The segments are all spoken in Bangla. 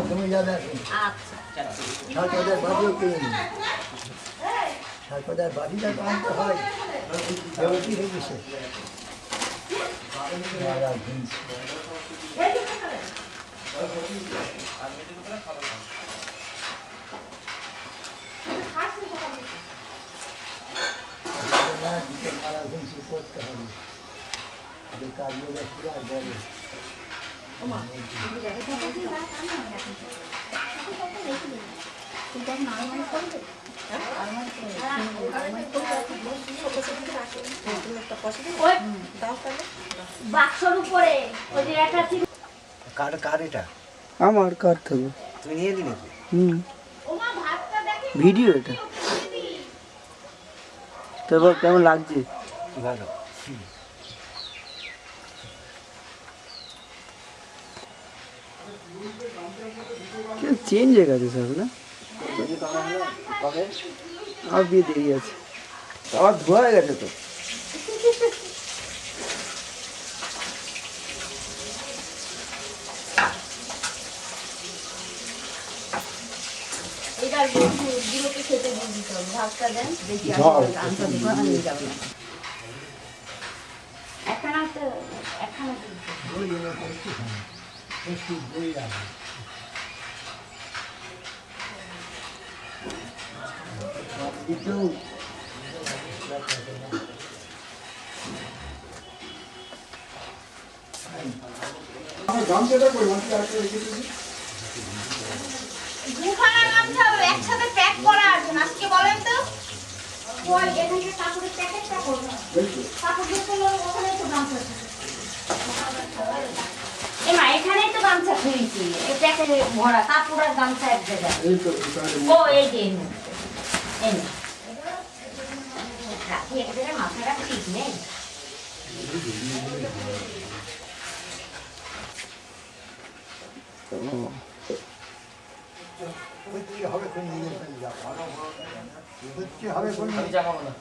তুমি যাবে আচ্ছা সাতটার বাড়িও কিনে নি সাতটার বাড়িটা তো আনতে হয় কি হয়ে গেছে করতে হবে কাজগুলো পুরো বলে বাক্সর উপরে ওই যে একটা ছিল কার এটা আমার কার থাকবে তুমি নিয়ে দিলে ওমা ভাতটা দেখি ভিডিও এটা তারপর কেমন লাগছে ভালো চেঞ্জ হয়ে গেছে সব না আর বিয়ে দেরি আছে আবার ধোয়া হয়ে গেছে তো এবার গুলোকে খেতে দিয়ে দিতে হবে ভাতটা দেন দেখি একখানা দুখানা গামছা একসাথে প্যাক করা আছে আজকে বলেন তো ওই এখানে কাপড়ের প্যাকেটটা করব কাপড় গুলো ওখানে তো গামছা আছে এমা এখানেই তো গামছা খুঁজেছি এই প্যাকেটে ভরা কাপড় আর গামছা এক জায়গায় ও এই যে এই রাখি এক জায়গায় মাথাটা ঠিক নেই হবে কোন নিয়ে হবে কোন জামাবো না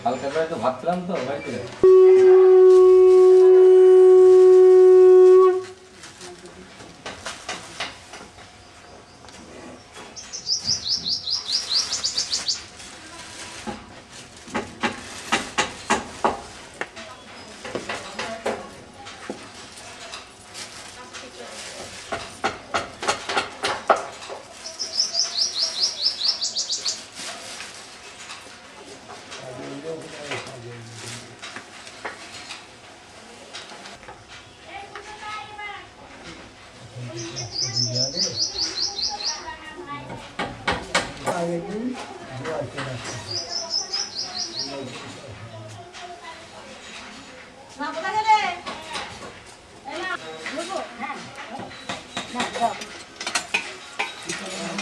হালকা করে তো ভাবছিলাম তো বাড়িতে না কোথা গেলে এই না বলবো হ্যাঁ না দাও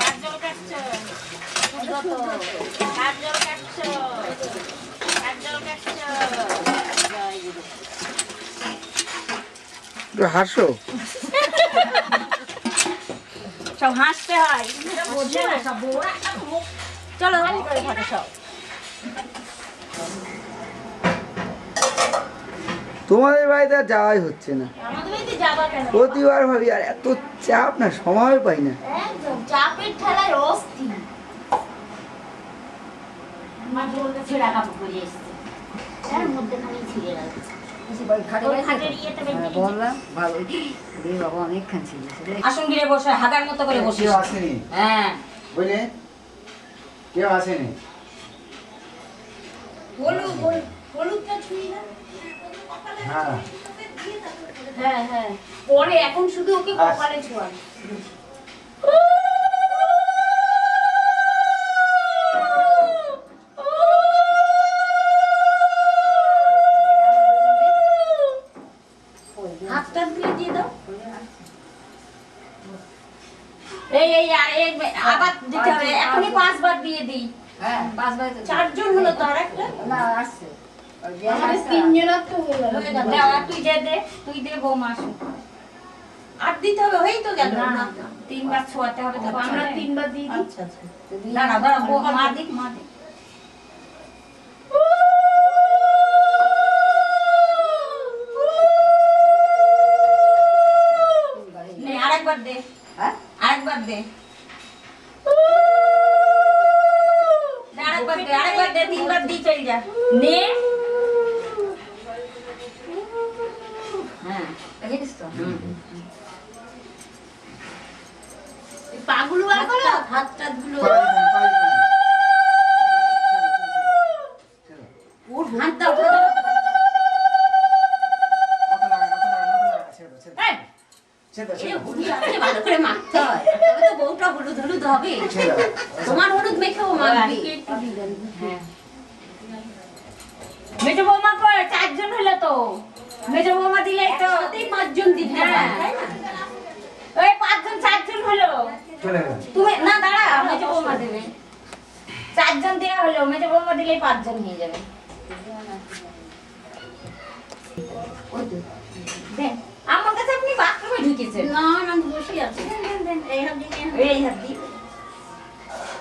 কাজল কাটছো কত কাজল কাটছো জয় গুরু একটু হাসো সব হাসতে হয় বোঝে না সব বউরা চলো করে থাকে সব তোমাদের বাড়িতে আর যাওয়াই হচ্ছে না আমাদের বাড়িতে যাবা কেন প্রতিবার ভাবি আর এত চাপ না সময় পাই না একদম চাপের ঠেলায় অস্থির আমার বলতে ছেঁড়া কাপড় পরে এসছে এর মধ্যে খালি ছিঁড়ে রাখছে আসন গিরে বসে হাগার মতো করে বসে কেউ আসেনি হ্যাঁ বুঝলে কেউ আসেনি হলুদটা ছুঁই না হ্যাঁ হ্যাঁ হ্যাঁ পরে এখন শুধু ওকে কপালে ছোঁয়া হাতটা দিয়ে দাও এই আবার দিতে হবে এখনই 5 বার দিয়ে দিই হ্যাঁ 5 বার 4 জন হলো তো আর একটা না আসছে আমাদের 3 জনের তো হয়ে গেল দাও তুই দে বৌমা আসো আর দিতে হবে হই তো গেল না 3 বার ছোঁয়াতে হবে তো আমরা 3 বার দিয়ে দিই আচ্ছা আচ্ছা না দাঁড়া মা দিক আরেকবার দে, হ্যাঁ আরেকবার দে, আরেকবার দে, 3 বার দি চল যা। নে। হ্যাঁ, দেখেছিস তো? পাগুলো আর করো, হাত গুলো। ওর হাতটা উঠা দাও। ভালো করে মাখতে হয়, তবে তো বউটা হলুদ হলুদ হবে। তোমার হলুদ মেখেও মাখবি। হ্যাঁ। মেজো বৌমা কয় 4 জন হলো তো। মেজো বৌমা দিলে তো 5 জন দিতে হয়, তাই না? ওই 5 জন 4 জন হলো। তুমি না দাঁড়া, মেজো বৌমা দেবে। 4 জন দেয়া হলো, মেজো বৌমা দিলেই 5 জন হয়ে যাবে। দেন। আমার কাছে আপনি বাথরুমে ঢুকেছেন। না না, আমি বসে আছি। দেন এই হাত দিয়ে, এই হাত দিয়ে।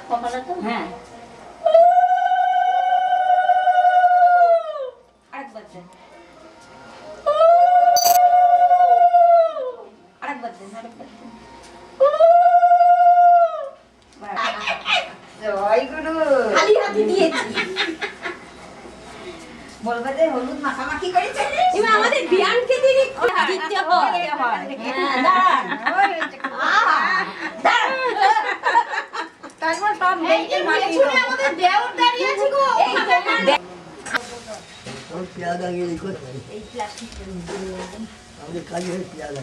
কপালে তো হ্যাঁ। আরেকবার দেন, আরেকবার দেন, আরেকবার দেন। জয় গুরু। খালি হাতে দিয়েছি। বলবে যে হলুদ মাখামাখি করেছে। এবার আমাদের বিয়ানকে দিতে হয়। হ্যাঁ, দাঁড়ান। তারপর সব পেছনে আমাদের দেওর দাঁড়িয়ে আছে গো। পেয়াদা গেলি কোথায়? এই প্লাস্টিক আমাদের কাজ হয় পেয়াদা।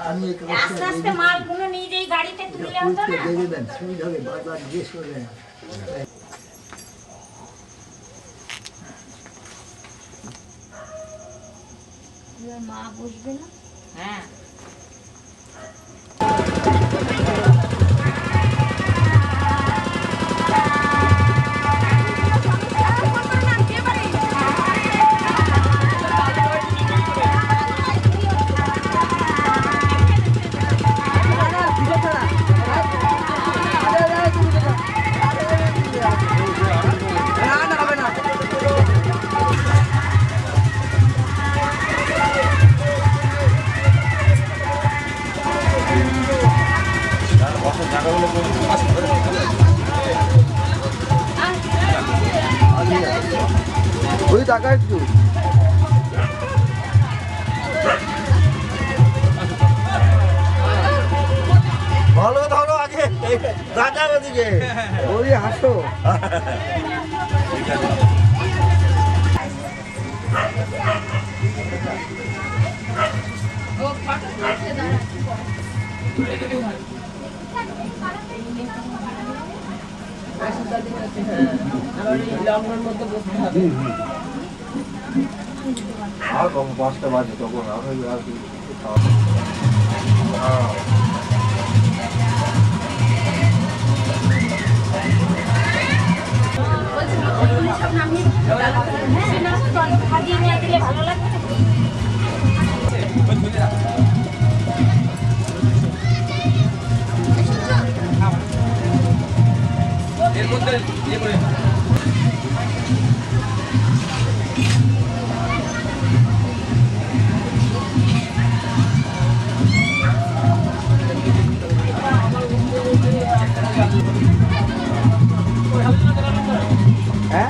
আমি আস্তে আস্তে মালগুলো নিয়ে যেই গাড়িতে তুললে হতো না। দেখবেন সুবিধা হবে, বারবার জিজ্ঞেস করবে না। মা বসবে না? হ্যাঁ। ওই টাকা একটু ভালো ধরো আগে রাজার ওদিকে। ওই হাসো। আর কম 5টা বাজে তখন আমি আর কি ভাজিয়ে নিয়ে দিলে ভালো লাগবে নাকি? এর মধ্যে ইয়ে করে হ্যাঁ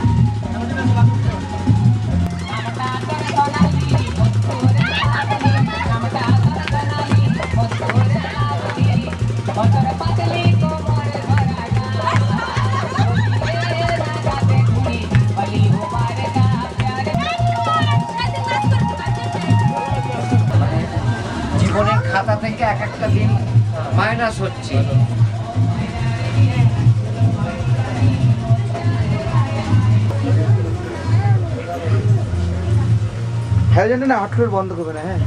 জীবনের খাতা থেকে এক একটা দিন মাইনাস হচ্ছে। হ্যাঁ জানি না আঠেরো বন্ধ করবে না। হ্যাঁ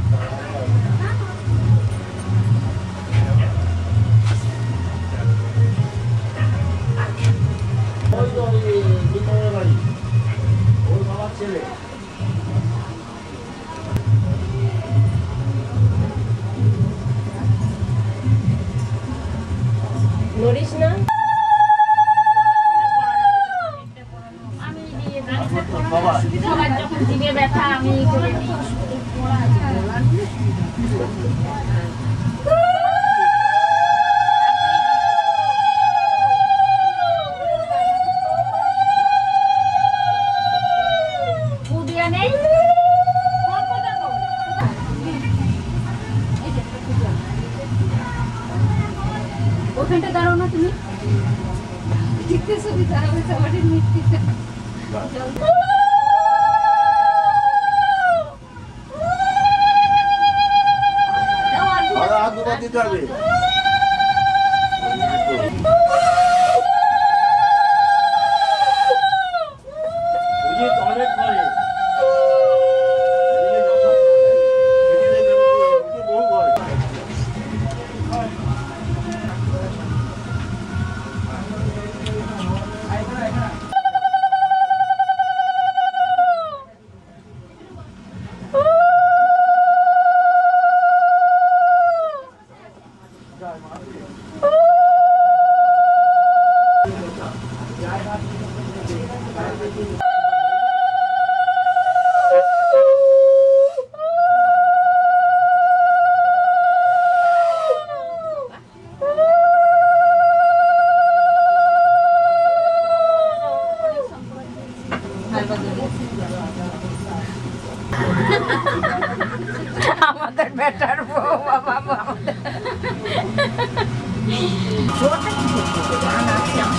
নড়িস না। বাবা সবার যখন জিভে ব্যথা আমি করে দিই। পুদিয়া নেই ওখানটা দাঁড়াও না তুমি দেখতে ছবি দাঁড়াবে সবাই মিষ্টিতে হাত দুবার দিতে হবে। আমাদের বেটার বউ বাবা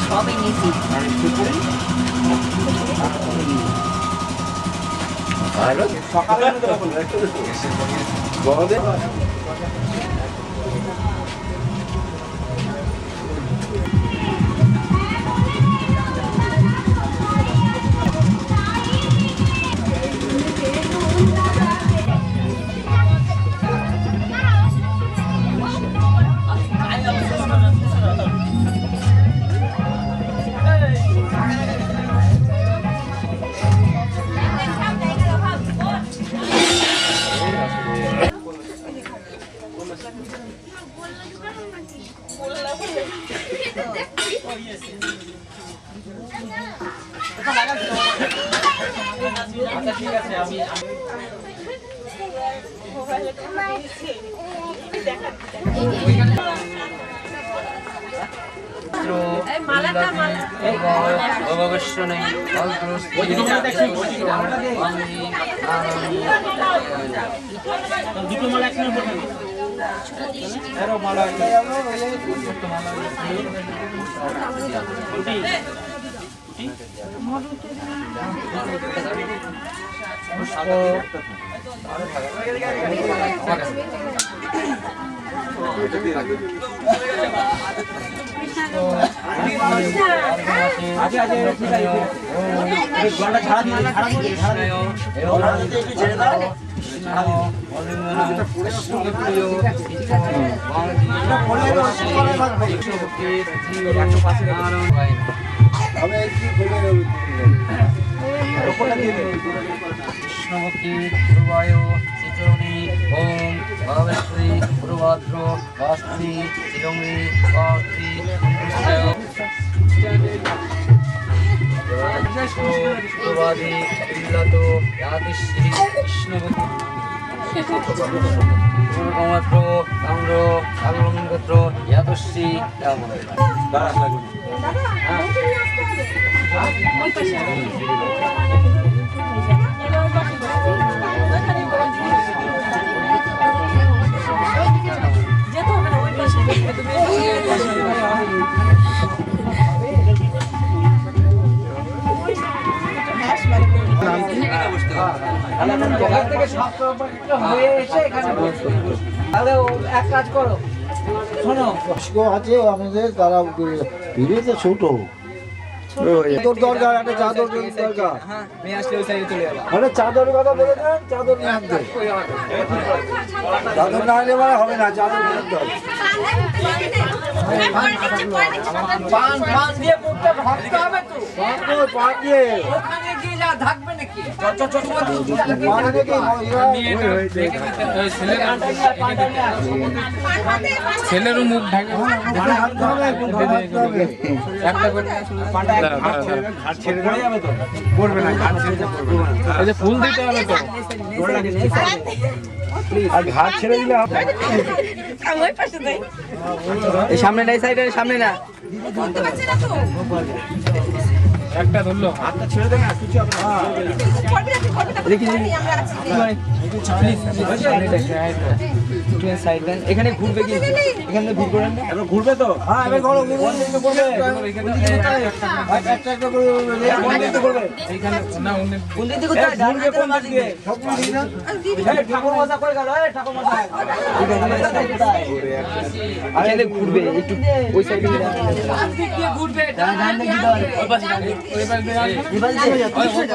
সবই নিয়েছি সকালে বড়দের কৃষ্ণমূর্তি গুরুবায় শ্রীচরণী ওম ভগবশ্রী গুরুভদ্র ভাস্ত্রী শ্রীরঙ্গী পাত্রী গুরুবাদী বিল্লাত ইয়াদিশ্রী কৃষ্ণমূর্তি গুরুকমাত্র তাম্র কালঙ্গত্র ইয়াদশ্রী এক কাজ করো শোনো আছে আমাদের তারা ভিড়ে তো ছোট চাদর দরকার একটা চাদর দরকার মানে চাদরের কথা বলে দেন চাদর নিয়ে আনতে চাদর না হলে মানে হবে না চাদর নিয়ে আনতে হবে পান পান দিয়ে মুখটা ঢাকতে হবে তো পা দিয়ে ওখানে গিয়ে যা ঢাকবে নাকি পা দিয়ে ছেলেরও মুখ ঢাকা হাঁটতে হবে একটা করে পাটা ঘাট ছেড়ে পড়ে যাবে তো, পড়বে না, ঘাট ছেড়ে পড়বে না। এই যে ফুল দিতে হবে তো, আর ঘাট ছেড়ে দিলে হবে। এই সামনে নাই সাইডে সামনে না একটা ধরলো, হাতটা ছেড়ে দেবে না, কিছু হবে না। এখানে ঘুরবে কি এখানে ভিড় করেন না এবার ঘুরবে তো? হ্যাঁ এবার ঘোরো ঘুরবে একটা একটা করে করবে এইখানে না, অন্য কোন দিক থেকে ঘুরবে কোন দিক দিয়ে সব দিক না এই ঠাকুর মশা কই গেল এই ঠাকুর মশা এখানে ঘুরবে একটু ওই সাইডে ঘুরবে ওই পাশে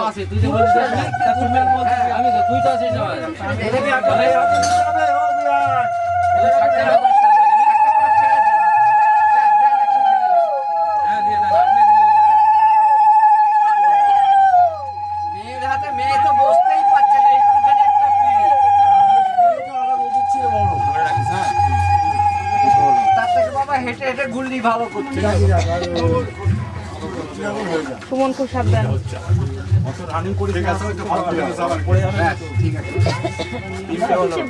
আছে, তুই তো বলছিস আমি তো, তুই তো আছিস না। এটা কি আগে হবে ও বিরাট হ্যাঁ, দিয়ে দেন, আপনি দিলে মেয়ের হাতে মেয়ে তো বসতেই পারছে না, একটুখানি একটা পিড়ি। ধরে রাখিস। হ্যাঁ, তার থেকে বাবা হেঁটে হেঁটে ঘুরলি ভালো করছে। সুমন খুব সাবধান অত রানিং করিস না, আবার পড়ে যাবে।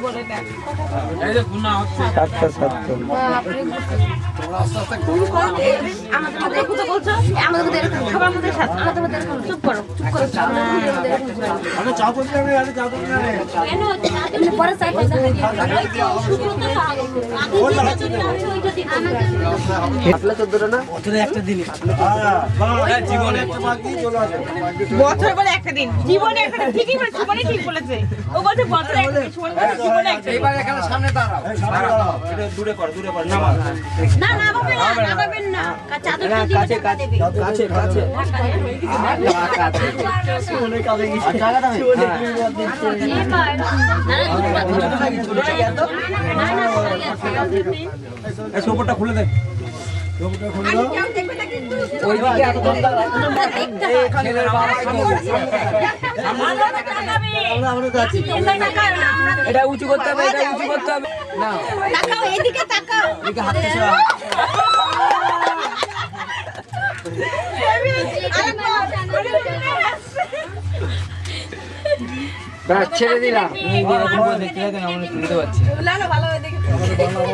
বলে দেখ এই যে গুনা হচ্ছে, সাতটা সাতটা আমাদের মধ্যে কথা বলছো আমাদের মধ্যে এরকম সবার মধ্যে আমাদের মধ্যে এরকম চুপ করো আরে চাও তো না আরে চাও তো না কেন তুমি পরে সাইড দেখা দিয়ে সুব্রত হাতলে 14টা না হ্যাঁ জীবনে বাকি চলে আসে বছর বলে একটা দিন জীবনে একটা দিন ঠিকই বলেছে সুমনই ঠিক বলেছে ও বলছে বছর একটা দিন সুমন বলছে জীবনে একটা দিন এইবার এখানে সামনে দাঁড়াও। এটা দূরে কর, দূরে কর, নামা। না না বাবেন না চাদর কাছে কাছে কাছে কাছে এই সোপরটা খুলে দে। ওইদিকে একদম এটা উঁচু করতে হবে এটা উঁচু করতে হবে না তাকাও এদিকে তাকাও এদিকে হাত দিছো ছেড়ে দিলাম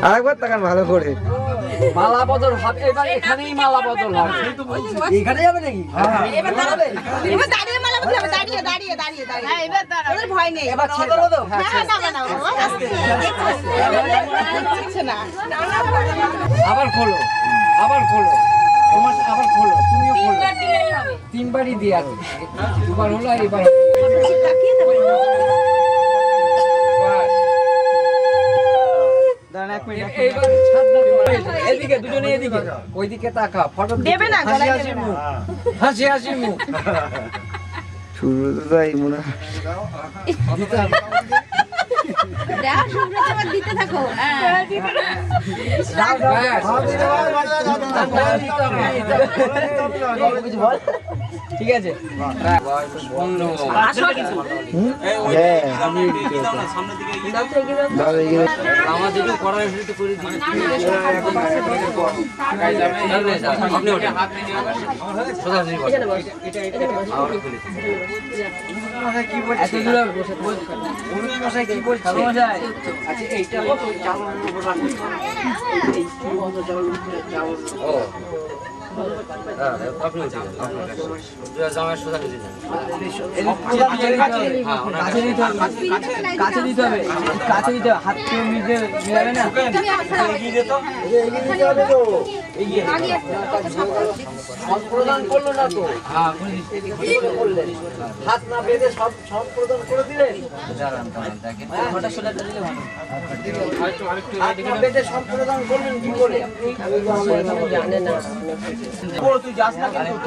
আরেকবার তাকান ভালো করে মালা বদল হবে এবার এখানেই মালা বদল হবে এখানে যাবে নাকি এবার দাঁড়াবে এবার দাঁড়িয়ে মালা বলতে হবে দাঁড়িয়ে হ্যাঁ এবার দাঁড়াবে ওদের ভয় নেই এবার ছেড়ে দাও না না আস্তে না আবার খোলো তোমার আবার খোলো তুমিও খোলো তিনবার দিলেই হবে তিনবারই দিয়ে আছে দুবার হলো আর এবার তাকিয়ে দেবে এইবার ছাদ দাও তোমার। এদিকে দুজনে এদিকে ওইদিকে তাকা ফটো দেবে না গলায় দেবে না হাসি মুখ শুরু তো তাই মনে দেখ সুব্রত আবার দিতে থাকো হ্যাঁ ঠিক আছে আমাদের করা করে কাছে দিতে হবে হাত মিলাবে না প্রদান করলো না তো হাত না বেঁধে সব প্রদান করে দিলেন হাত না বেঁধে সব প্রদান করলেন কি করে জানে না তুই যাস না জানে না